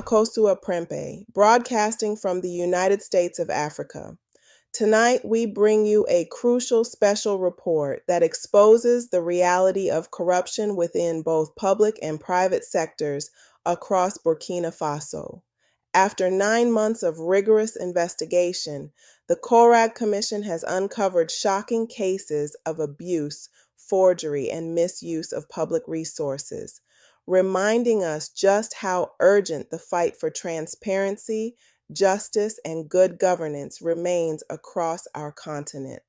Akosua Prempe, broadcasting from the United States of Africa. Tonight, we bring you a crucial special report that exposes the reality of corruption within both public and private sectors across Burkina Faso. After 9 months of rigorous investigation, the Korag Commission has uncovered shocking cases of abuse, forgery, and misuse of public resources, reminding us just how urgent the fight for transparency, justice, and good governance remains across our continent.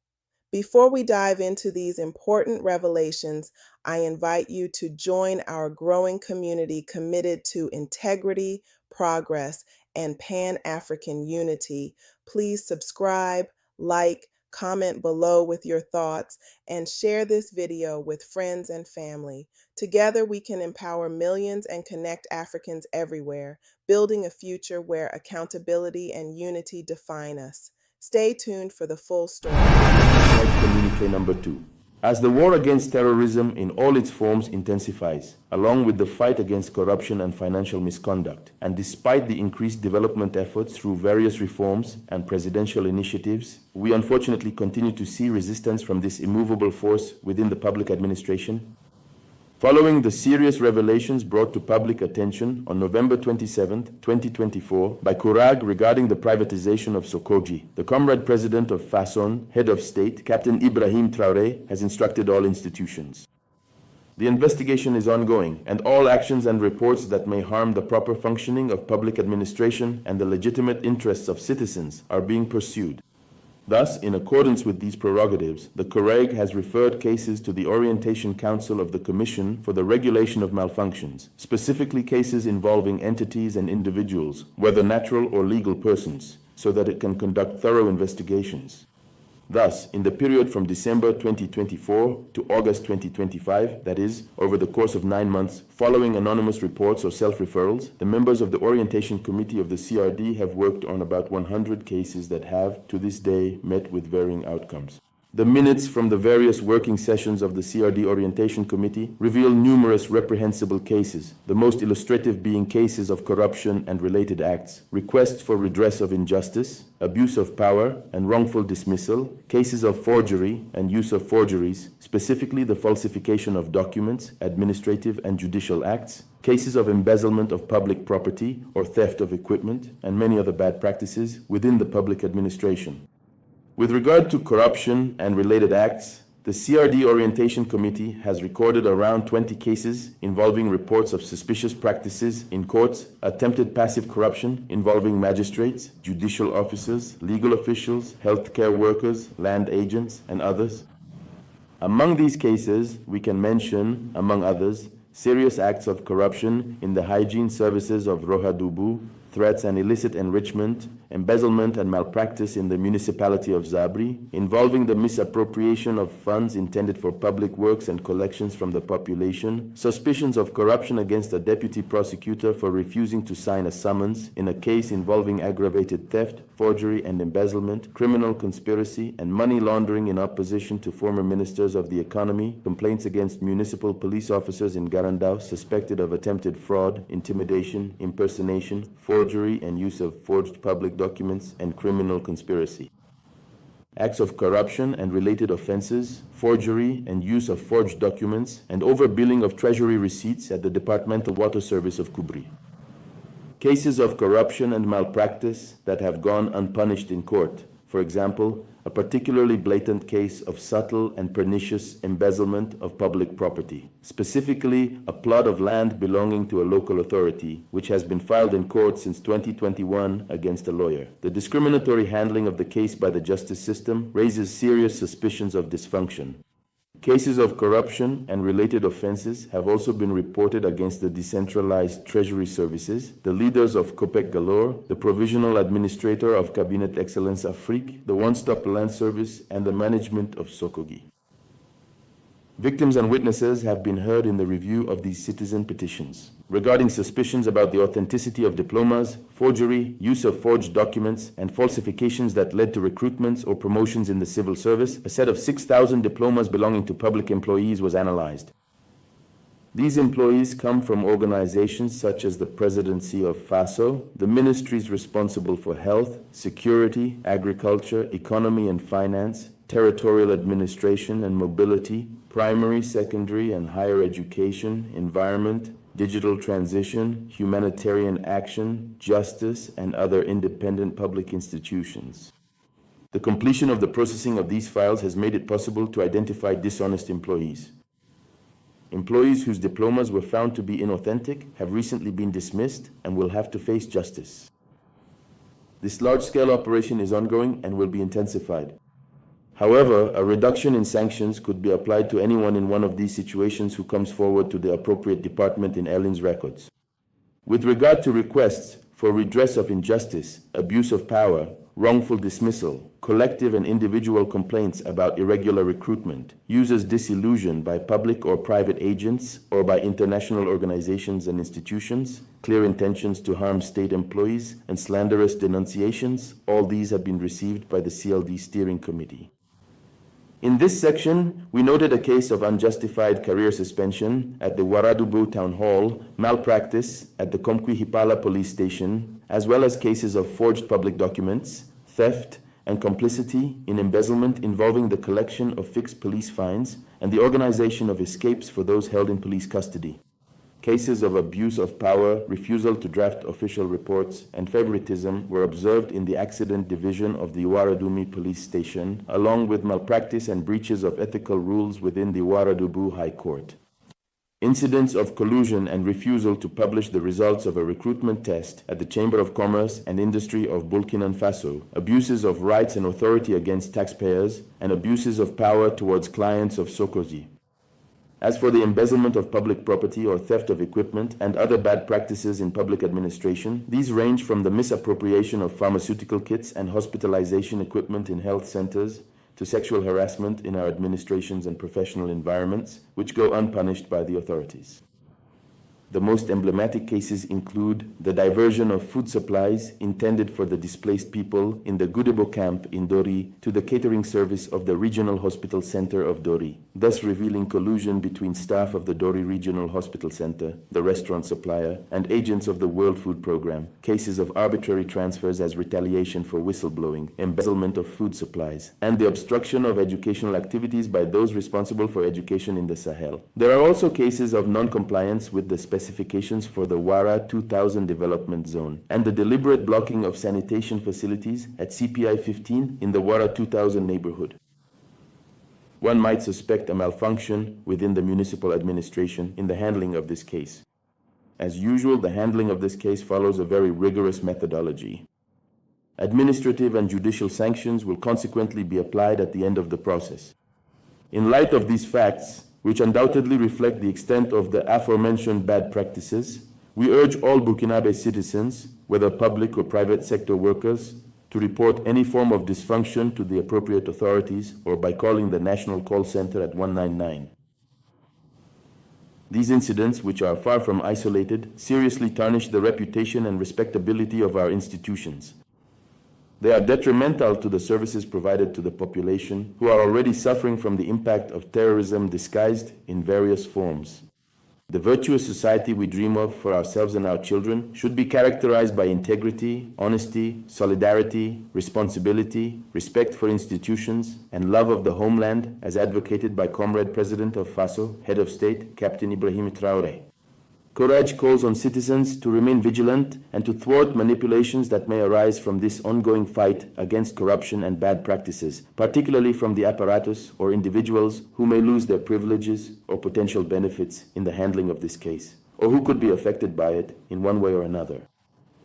Before we dive into these important revelations, I invite you to join our growing community committed to integrity, progress, and Pan-African unity. Please subscribe, like, comment below with your thoughts, and share this video with friends and family. Together, we can empower millions and connect Africans everywhere, building a future where accountability and unity define us. Stay tuned for the full story. Communique number 2. As the war against terrorism in all its forms intensifies, along with the fight against corruption and financial misconduct, and despite the increased development efforts through various reforms and presidential initiatives, we unfortunately continue to see resistance from this immovable force within the public administration. Following the serious revelations brought to public attention on November 27, 2024, by Korag regarding the privatization of Sokoji, the Comrade President of Fason, Head of State, Captain Ibrahim Traoré, has instructed all institutions. The investigation is ongoing, and all actions and reports that may harm the proper functioning of public administration and the legitimate interests of citizens are being pursued. Thus, in accordance with these prerogatives, the Korag has referred cases to the Orientation Council of the Commission for the Regulation of Malfunctions, specifically cases involving entities and individuals, whether natural or legal persons, so that it can conduct thorough investigations. Thus, in the period from December 2024 to August 2025, that is, over the course of 9 months, following anonymous reports or self-referrals, the members of the Orientation Committee of the CRD have worked on about 100 cases that have, to this day, met with varying outcomes. The minutes from the various working sessions of the CRD Orientation Committee reveal numerous reprehensible cases, the most illustrative being cases of corruption and related acts, requests for redress of injustice, abuse of power and wrongful dismissal, cases of forgery and use of forgeries, specifically the falsification of documents, administrative and judicial acts, cases of embezzlement of public property or theft of equipment, and many other bad practices within the public administration. With regard to corruption and related acts, the CRD Orientation Committee has recorded around 20 cases involving reports of suspicious practices in courts, attempted passive corruption involving magistrates, judicial officers, legal officials, healthcare workers, land agents, and others. Among these cases, we can mention, among others, serious acts of corruption in the hygiene services of Rohadubu, threats and illicit enrichment, embezzlement and malpractice in the municipality of Zabri, involving the misappropriation of funds intended for public works and collections from the population, suspicions of corruption against a deputy prosecutor for refusing to sign a summons in a case involving aggravated theft, forgery and embezzlement, criminal conspiracy, and money laundering in opposition to former ministers of the economy, complaints against municipal police officers in Garandao suspected of attempted fraud, intimidation, impersonation, forgery and use of forged public documents, and criminal conspiracy. Acts of corruption and related offenses, forgery and use of forged documents, and overbilling of treasury receipts at the Departmental Water Service of Kubri. Cases of corruption and malpractice that have gone unpunished in court. For example, a particularly blatant case of subtle and pernicious embezzlement of public property, specifically a plot of land belonging to a local authority, which has been filed in court since 2021 against a lawyer. The discriminatory handling of the case by the justice system raises serious suspicions of dysfunction. Cases of corruption and related offenses have also been reported against the decentralized treasury services, the leaders of Copec Galore, the provisional administrator of Cabinet Excellence Afrique, the One-Stop Land Service, and the management of Sokogi. Victims and witnesses have been heard in the review of these citizen petitions. Regarding suspicions about the authenticity of diplomas, forgery, use of forged documents, and falsifications that led to recruitments or promotions in the civil service, a set of 6,000 diplomas belonging to public employees was analyzed. These employees come from organizations such as the Presidency of Faso, the ministries responsible for health, security, agriculture, economy and finance, territorial administration and mobility, primary, secondary and higher education, environment, digital transition, humanitarian action, justice, and other independent public institutions. The completion of the processing of these files has made it possible to identify dishonest employees. Employees whose diplomas were found to be inauthentic have recently been dismissed and will have to face justice. This large-scale operation is ongoing and will be intensified. However, a reduction in sanctions could be applied to anyone in one of these situations who comes forward to the appropriate department in Erlin's records. With regard to requests for redress of injustice, abuse of power, wrongful dismissal, collective and individual complaints about irregular recruitment, users' disillusion by public or private agents or by international organizations and institutions, clear intentions to harm state employees, and slanderous denunciations, all these have been received by the CLD Steering Committee. In this section, we noted a case of unjustified career suspension at the Waradubu Town Hall, malpractice at the Komkwi-Hipala Police Station, as well as cases of forged public documents, theft, and complicity in embezzlement involving the collection of fixed police fines and the organization of escapes for those held in police custody. Cases of abuse of power, refusal to draft official reports, and favoritism were observed in the accident division of the Waradumi Police Station, along with malpractice and breaches of ethical rules within the Waradubu High Court. Incidents of collusion and refusal to publish the results of a recruitment test at the Chamber of Commerce and Industry of Burkina Faso, abuses of rights and authority against taxpayers, and abuses of power towards clients of Sokoji. As for the embezzlement of public property or theft of equipment and other bad practices in public administration, these range from the misappropriation of pharmaceutical kits and hospitalization equipment in health centers to sexual harassment in our administrations and professional environments, which go unpunished by the authorities. The most emblematic cases include the diversion of food supplies intended for the displaced people in the Gudebo camp in Dori to the catering service of the Regional Hospital Center of Dori, thus revealing collusion between staff of the Dori Regional Hospital Center, the restaurant supplier, and agents of the World Food Program, cases of arbitrary transfers as retaliation for whistleblowing, embezzlement of food supplies, and the obstruction of educational activities by those responsible for education in the Sahel. There are also cases of non-compliance with the specifications for the Wara 2000 development zone and the deliberate blocking of sanitation facilities at CPI 15 in the Wara 2000 neighborhood. One might suspect a malfunction within the municipal administration in the handling of this case. As usual, the handling of this case follows a very rigorous methodology. Administrative and judicial sanctions will consequently be applied at the end of the process. In light of these facts, which undoubtedly reflect the extent of the aforementioned bad practices, we urge all Burkinabe citizens, whether public or private sector workers, to report any form of dysfunction to the appropriate authorities or by calling the National Call Center at 199. These incidents, which are far from isolated, seriously tarnish the reputation and respectability of our institutions. They are detrimental to the services provided to the population, who are already suffering from the impact of terrorism disguised in various forms. The virtuous society we dream of for ourselves and our children should be characterized by integrity, honesty, solidarity, responsibility, respect for institutions, and love of the homeland, as advocated by Comrade President of Faso, Head of State, Captain Ibrahim Traoré. Korag calls on citizens to remain vigilant and to thwart manipulations that may arise from this ongoing fight against corruption and bad practices, particularly from the apparatus or individuals who may lose their privileges or potential benefits in the handling of this case, or who could be affected by it in one way or another.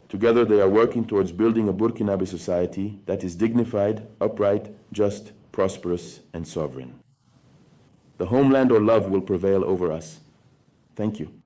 Together they are working towards building a Burkinabe society that is dignified, upright, just, prosperous, and sovereign. The homeland or love will prevail over us. Thank you.